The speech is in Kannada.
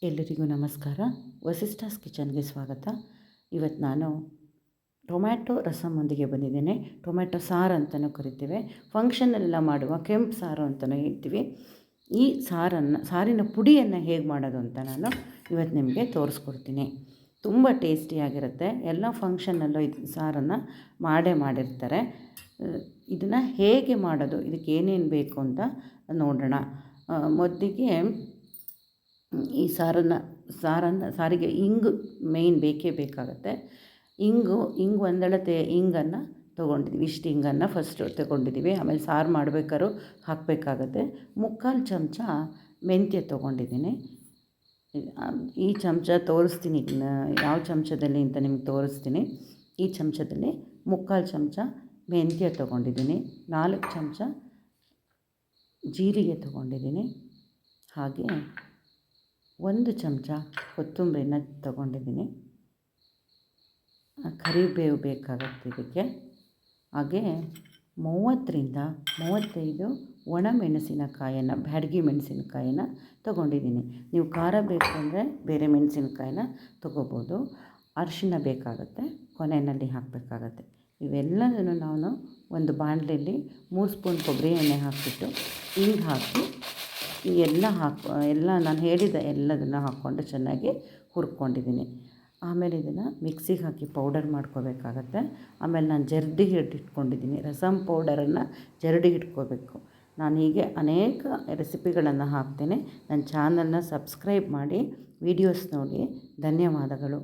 ಎಲ್ಲರಿಗೂ ನಮಸ್ಕಾರ. ವಸಿಷ್ಠಾಸ್ ಕಿಚನ್ಗೆ ಸ್ವಾಗತ. ಇವತ್ತು ನಾನು ಟೊಮ್ಯಾಟೊ ರಸಮ್ಮೊಂದಿಗೆ ಬಂದಿದ್ದೇನೆ. ಟೊಮ್ಯಾಟೊ ಸಾರು ಅಂತಲೂ ಕರಿತೀವಿ, ಫಂಕ್ಷನ್ನೆಲ್ಲ ಮಾಡುವ ಕೆಂಪು ಸಾರು ಅಂತಲೂ ಹೇಳ್ತೀವಿ. ಈ ಸಾರಿನ ಪುಡಿಯನ್ನು ಹೇಗೆ ಮಾಡೋದು ಅಂತ ನಾನು ಇವತ್ತು ನಿಮಗೆ ತೋರಿಸ್ಕೊಡ್ತೀನಿ. ತುಂಬ ಟೇಸ್ಟಿಯಾಗಿರುತ್ತೆ. ಎಲ್ಲ ಫಂಕ್ಷನ್ನಲ್ಲೂ ಇದು ಸಾರನ್ನು ಮಾಡಿರ್ತಾರೆ. ಇದನ್ನು ಹೇಗೆ ಮಾಡೋದು, ಇದಕ್ಕೆ ಏನೇನು ಬೇಕು ಅಂತ ನೋಡೋಣ. ಮೊದಲಿಗೆ ಈ ಸಾರಿಗೆ ಇಂಗು ಮೇಯ್ನ್ ಬೇಕೇ ಬೇಕಾಗುತ್ತೆ. ಇಂಗು ಒಂದಳತೆ ಇಂಗನ್ನು ತೊಗೊಂಡಿದ್ದೀವಿ. ಇಷ್ಟು ಇಂಗನ್ನು ಫಸ್ಟು ತೊಗೊಂಡಿದ್ದೀವಿ. ಆಮೇಲೆ ಸಾರು ಮಾಡಬೇಕಾದ್ರೂ ಹಾಕಬೇಕಾಗತ್ತೆ. 3/4 ಚಮಚ ಮೆಂತ್ಯ ತೊಗೊಂಡಿದ್ದೀನಿ. ಈ ಚಮಚ ತೋರಿಸ್ತೀನಿ, ಯಾವ ಚಮಚದಲ್ಲಿ ಅಂತ ನಿಮ್ಗೆ ತೋರಿಸ್ತೀನಿ. ಈ ಚಮಚದಲ್ಲಿ 3/4 ಚಮಚ ಮೆಂತ್ಯ ತೊಗೊಂಡಿದ್ದೀನಿ. 4 ಚಮಚ ಜೀರಿಗೆ ತೊಗೊಂಡಿದ್ದೀನಿ. ಹಾಗೆ 1 ಚಮಚ ಕೊತ್ತಂಬರಿನ ತೊಗೊಂಡಿದ್ದೀನಿ. ಕರಿಬೇವು ಬೇಕಾಗುತ್ತೆ ಇದಕ್ಕೆ. ಹಾಗೆ 30ರಿಂದ 35 ಒಣ ಮೆಣಸಿನಕಾಯನ್ನು, ಬ್ಯಾಡಗಿ ಮೆಣಸಿನಕಾಯನ್ನು ತೊಗೊಂಡಿದ್ದೀನಿ. ನೀವು ಖಾರ ಬೇಕು ಅಂದರೆ ಬೇರೆ ಮೆಣಸಿನಕಾಯಿನ ತೊಗೋಬೋದು. ಅರಿಶಿಣ ಬೇಕಾಗುತ್ತೆ, ಕೊನೆಯಲ್ಲಿ ಹಾಕಬೇಕಾಗತ್ತೆ. ಇವೆಲ್ಲದನ್ನು ನಾನು ಒಂದು ಬಾಣಲೆಯಲ್ಲಿ 3 ಸ್ಪೂನ್ ಕೊಬ್ಬರಿ ಎಣ್ಣೆ ಹಾಕಿಬಿಟ್ಟು ಹಿಂಗೆ ಹಾಕಿ ಎಲ್ಲ ನಾನು ಹೇಳಿದ ಎಲ್ಲದನ್ನು ಹಾಕ್ಕೊಂಡು ಚೆನ್ನಾಗಿ ಹುರ್ಕೊಂಡಿದ್ದೀನಿ. ಆಮೇಲೆ ಇದನ್ನು ಮಿಕ್ಸಿಗೆ ಹಾಕಿ ಪೌಡರ್ ಮಾಡ್ಕೋಬೇಕಾಗತ್ತೆ. ಆಮೇಲೆ ನಾನು ಜರಡಿ ಹಿಡಿದಿಟ್ಕೊಂಡಿದ್ದೀನಿ. ರಸಮ್ ಪೌಡರನ್ನು ಜರಡಿಗೆ ಇಟ್ಕೋಬೇಕು. ನಾನು ಹೀಗೆ ಅನೇಕ ರೆಸಿಪಿಗಳನ್ನು ಹಾಕ್ತೇನೆ. ನನ್ನ ಚಾನಲ್ನ ಸಬ್ಸ್ಕ್ರೈಬ್ ಮಾಡಿ, ವೀಡಿಯೋಸ್ ನೋಡಿ. ಧನ್ಯವಾದಗಳು.